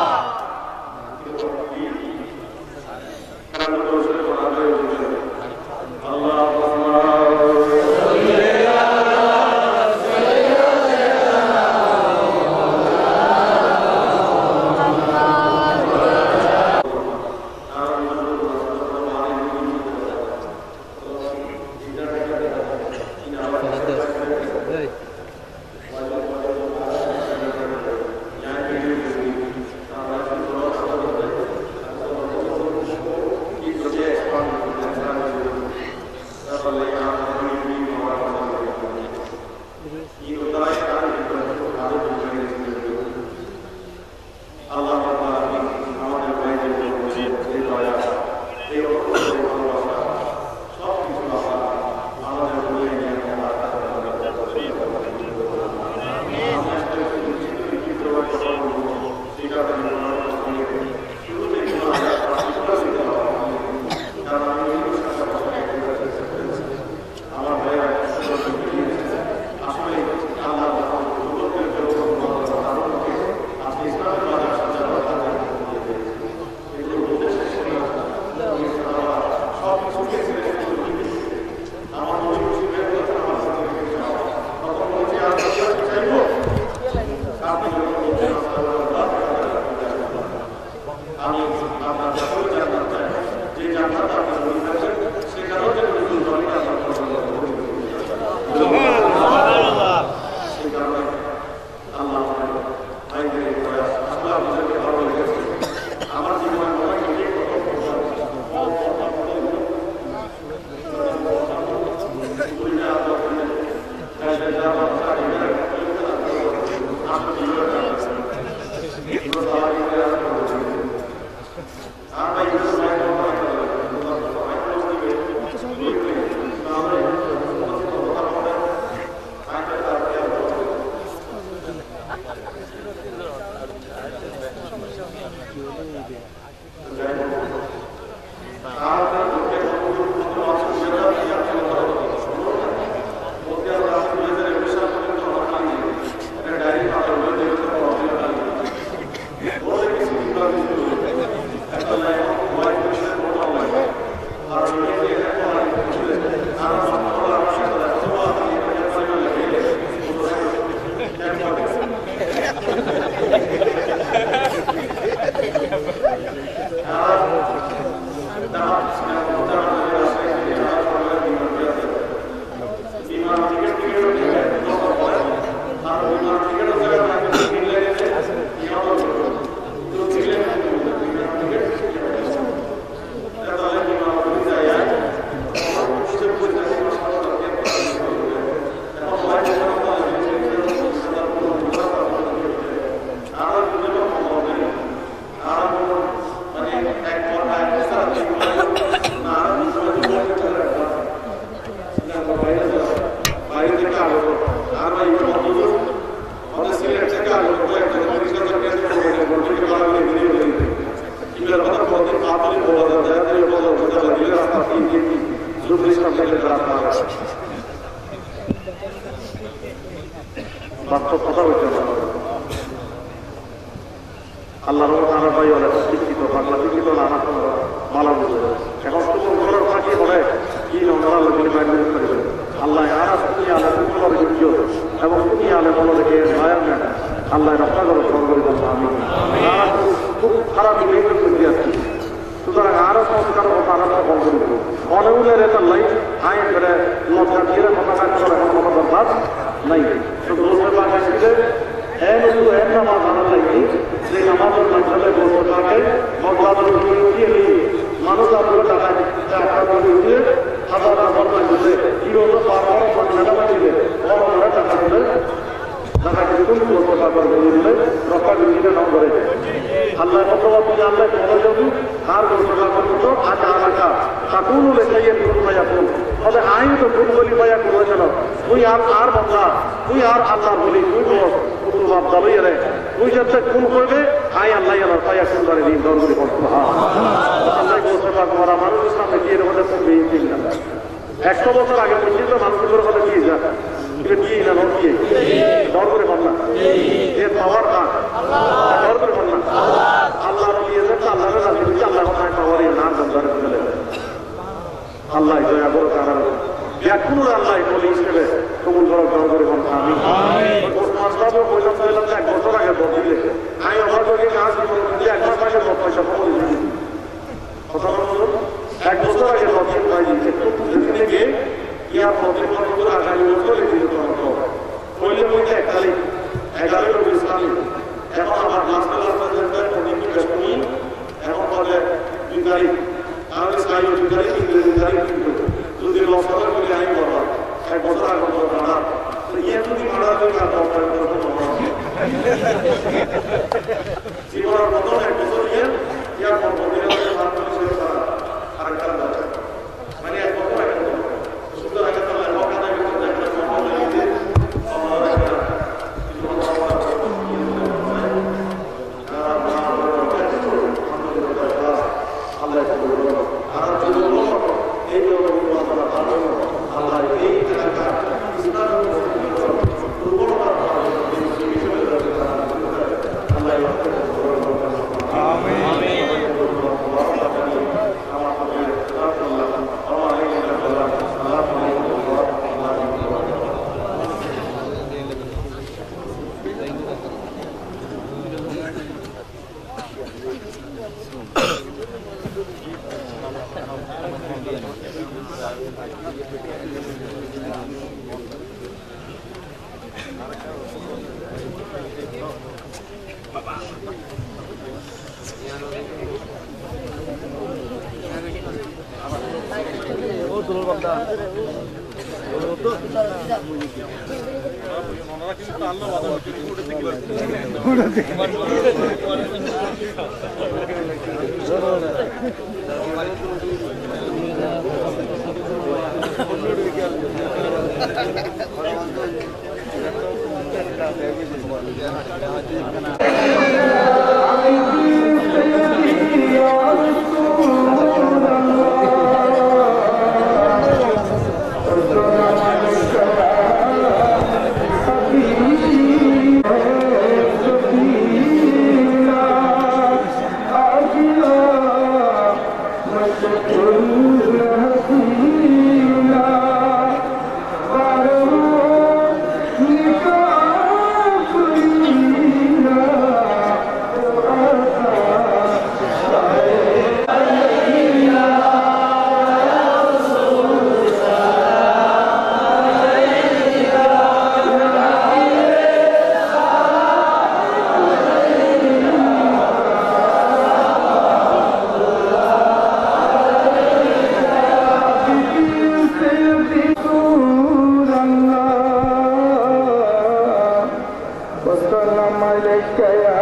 वसल्लम अलैका या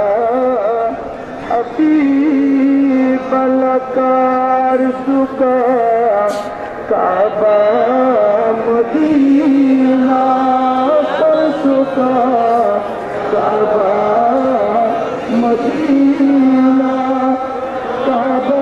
हबीब लकार सुका काबा मदीना पर सुका काबा मदीना काबा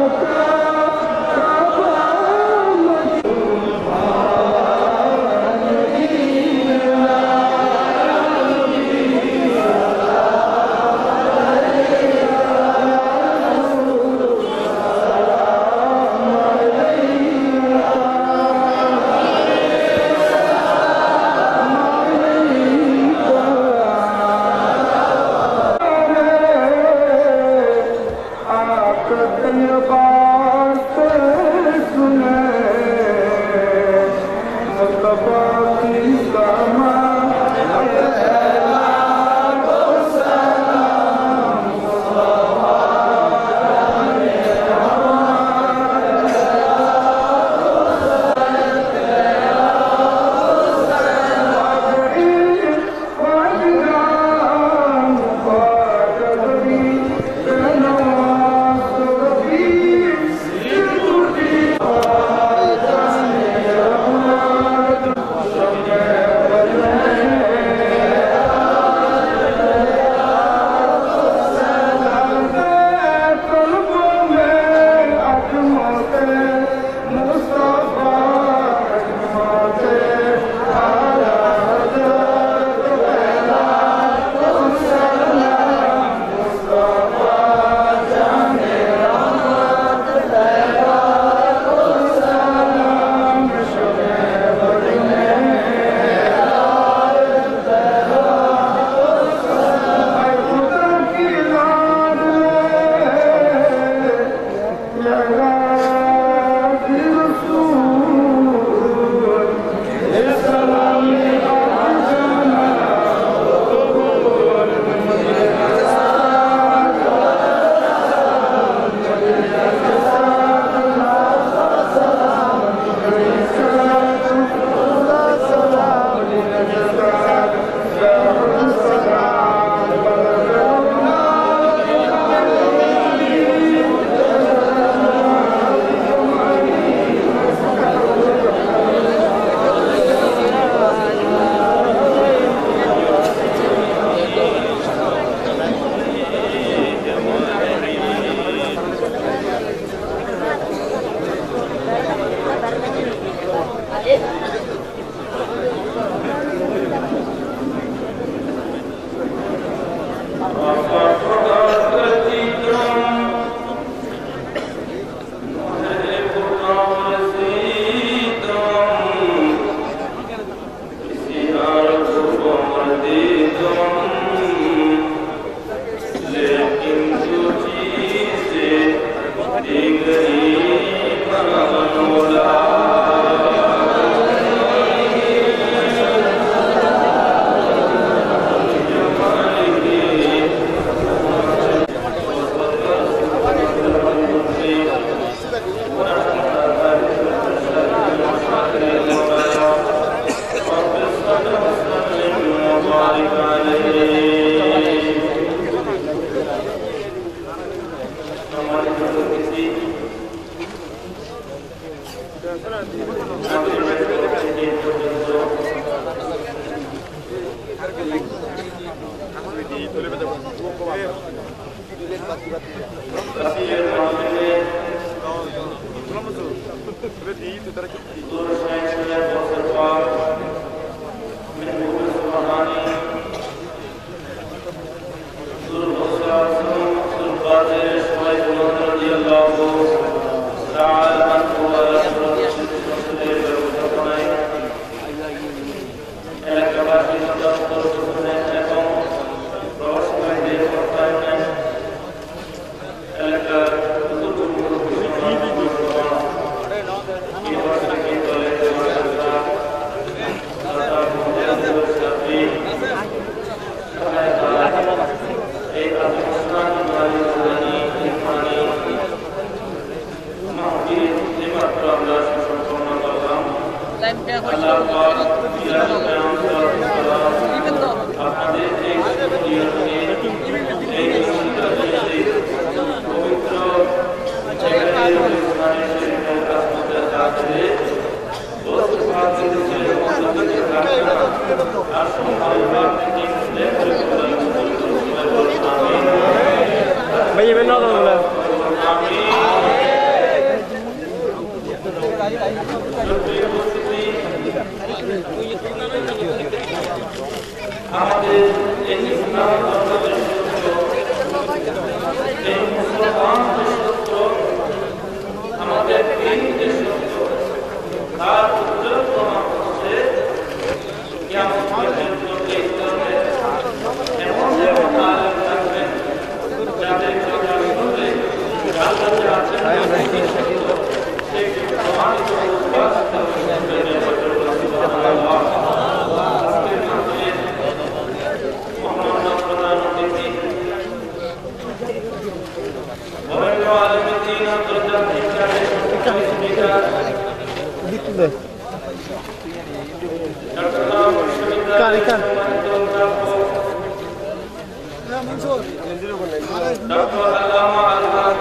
ডক্টর আল্লামা আলহাজ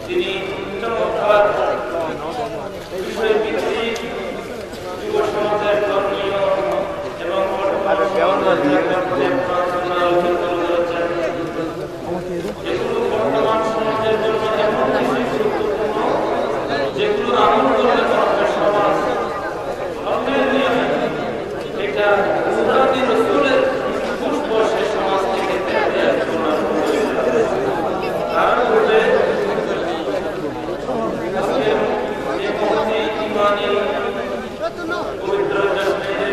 তিনি চমৎকার বিষয়ভিত্তিক যুব সমাজের ধর্মীয় এবং বর্তমান সমাজের জন্য যেগুলো আমল করলে সমাজ এটা রসুলের পুষ্প সে সমাজ থেকে তার পূর্বে পবিত্র সম্মানিত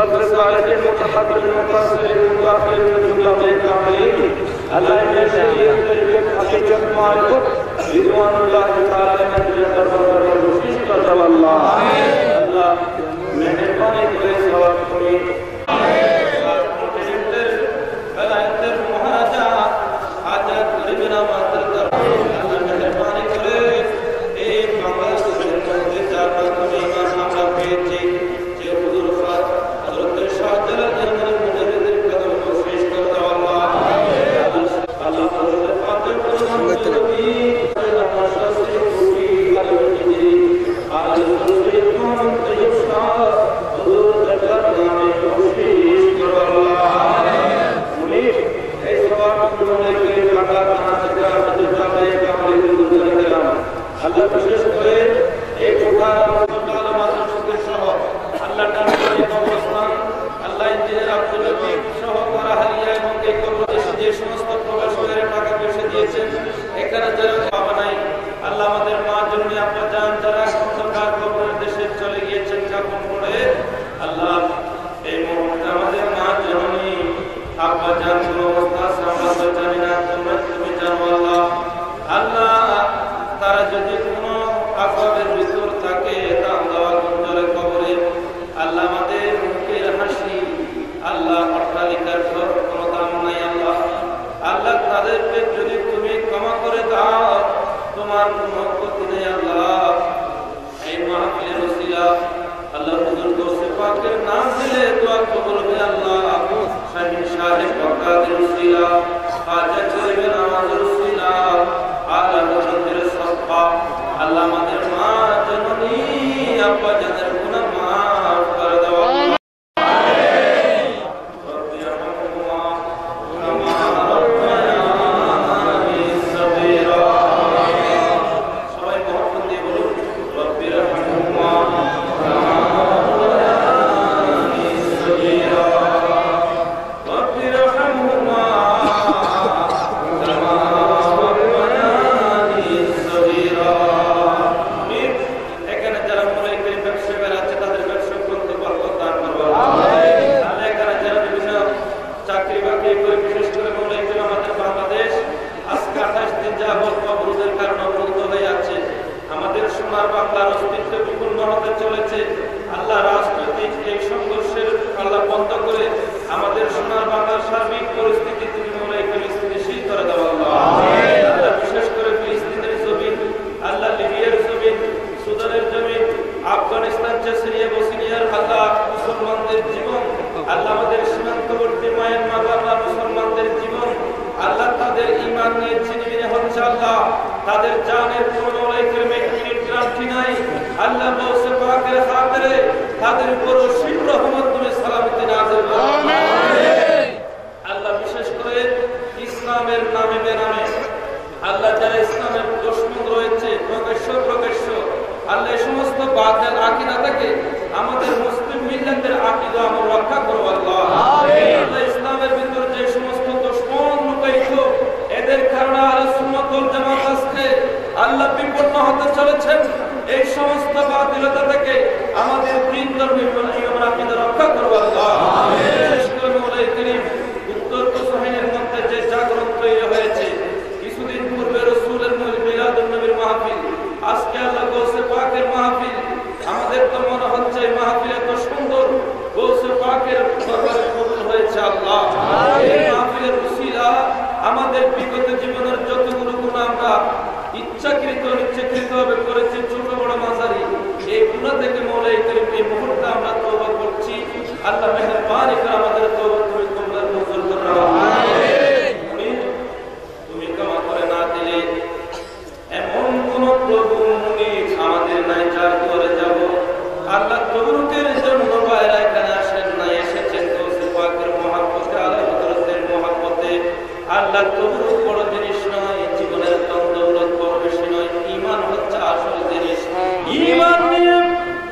والسلف الصالحين المتقدمين المتأخرين المتأخرين من جملة العاملين الله يجزيهم حقيقة معرفة رضوان الله تعالى من جنة الرسول صلى الله الله مهرباني করে সওয়াব করি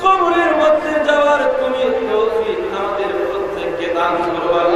কবরের মধ্যে যাওয়ার তুমি তৌফিক আমাদের প্রত্যেককে দান করো।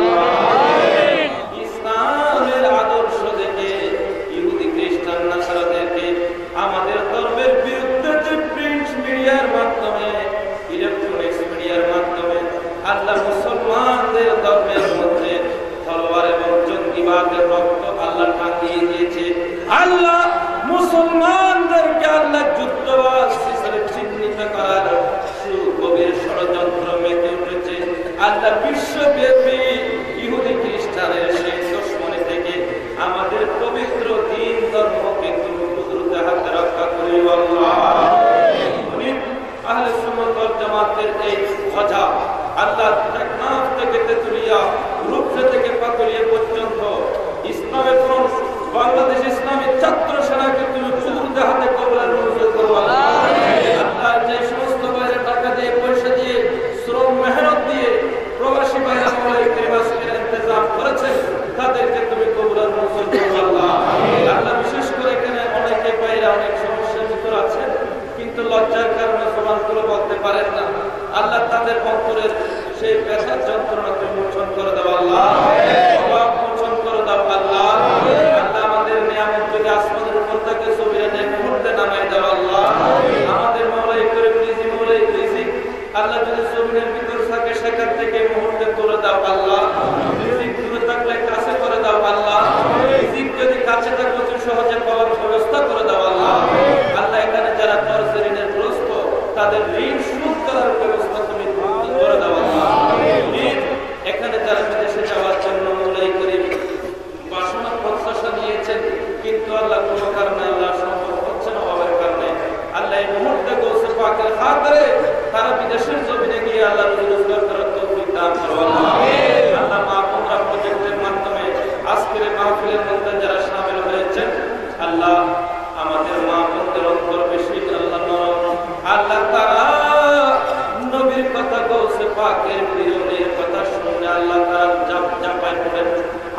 তাদের অন্তরের সেই ব্যথার যন্ত্রণা তুমি মোচন করে দাও আল্লাহ, অভাব মোচন করে দাও আল্লাহ। আল্লাহ আমাদের নিয়ামত যদি আসমানের উপর থেকে জমিনে নেই মুহূর্তে নামাই দাও আল্লাহ। আমাদের মওলাই করে রিজিক আল্লাহ যদি জমিনের ভিতর থাকে সেখান থেকে মুহূর্তে তুলে দাও আল্লাহ। রিজিক দূরে থাকলে কাছে করে দাও আল্লাহ। রিজিক যদি কাছে থাকলে তুমি সহজে পাওয়ার ব্যবস্থা করে দাও আল্লাহ। আল্লাহ এখানে যারা কর্জ ঋণের গ্রস্ত তাদের ঋণ শোধ করার ব্যবস্থা তুমি করে দাও আল্লাহ। এখানে যারা বিদেশে যাওয়ার জন্য মওলাই করিম বাসনা প্রত্যাশা নিয়েছেন কিন্তু আল্লাহ কোনো কারণে আল্লাহ সম্ভব হচ্ছে না, অভাবের কারণে আল্লাহ এই মুহূর্তে গৌসে পাকের হাতে তারা বিদেশের জমিনে গিয়ে আল্লাহ রোজগার করার তৌফিক দান করো আল্লাহ। আল্লাহ মা বোনরা প্রজেক্টের মাধ্যমে আজকের মাহফিলের মধ্যে যারা শামিল হয়েছেন আল্লাহ আমাদের মা বোনদের অন্তর বেশি আল্লাহ নরম, আল্লাহ তারা নবীর কথা গৌসে পাকের প্রিয়নের কথা শুনে আল্লাহ তারা জাপায় পড়েন।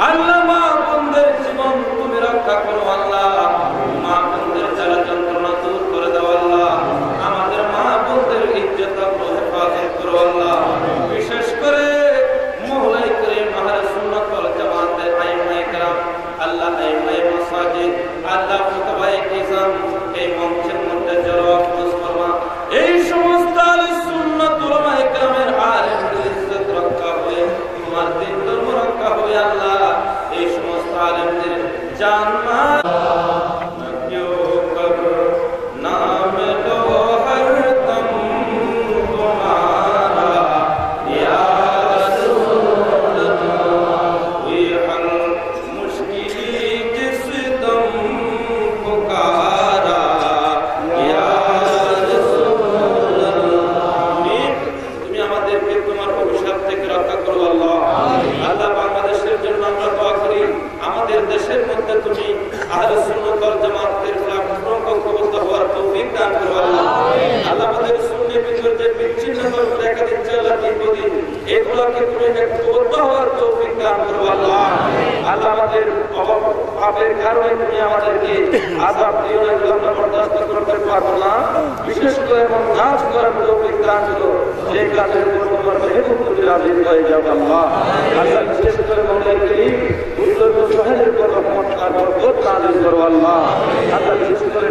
আল্লাহ মা বোনদের জীবন তুমি রক্ষা করো আল্লাহ, মা বোনদের যারা যন্ত্রণা দূর করে দাও আল্লাহ, আমাদের মা বোনদের ইজ্জত হেফাজত করো আল্লাহ। বিশেষ করে মওলাই করে মাহরে সুন্নাত ওয়াল জামাতের আইমায়ে কেরাম আল্লাহ আইমায়ে মাসাজিদ আল্লাহ ফুকাহায়ে কিরাম এই মঞ্চের মধ্যে জড়ো মুসলমান এই সমস্ত আহলে সুন্নাত উলামায়ে কেরামের আলেমদের ইজ্জত রক্ষা হয়ে তোমার দ্বীন ধর্ম রক্ষা হয়ে আল্লাহ এই সমস্ত আলেমদের জান্নাত দেশের মধ্যে তুমি আহলে সুন্নাত ওয়াল জামাতের ঐক্যবদ্ধ হওয়ার তৌফিক দান করো আল্লাহ। আল্লাহ আমাদের সুন্নি ভিতরে যে বিচ্ছিন্নতা দেখা দিচ্ছে আল্লাহ দীর্ঘদিন এগুলোকে তুমি ঐক্যবদ্ধ হওয়ার তৌফিক দান করো আল্লাহ। আল্লাহ আমাদের পাপের কারণে তুমি আমাদেরকে আযাব দিও না, এগুলো আমরা বরদাস্ত করতে পারবো না। বিশেষ করে এমন কাজ করার তৌফিক দান করো যে কাজের উপর তোমার মেহবুব তুমি রাজি হয়ে যাও আল্লাহ। আল্লাহ বিশেষ করে মওলাই করিম উত্তর সোহেলের উপর রহমত আর বরকত নাযিল করো আল্লাহ। আল্লাহ বিশেষ করে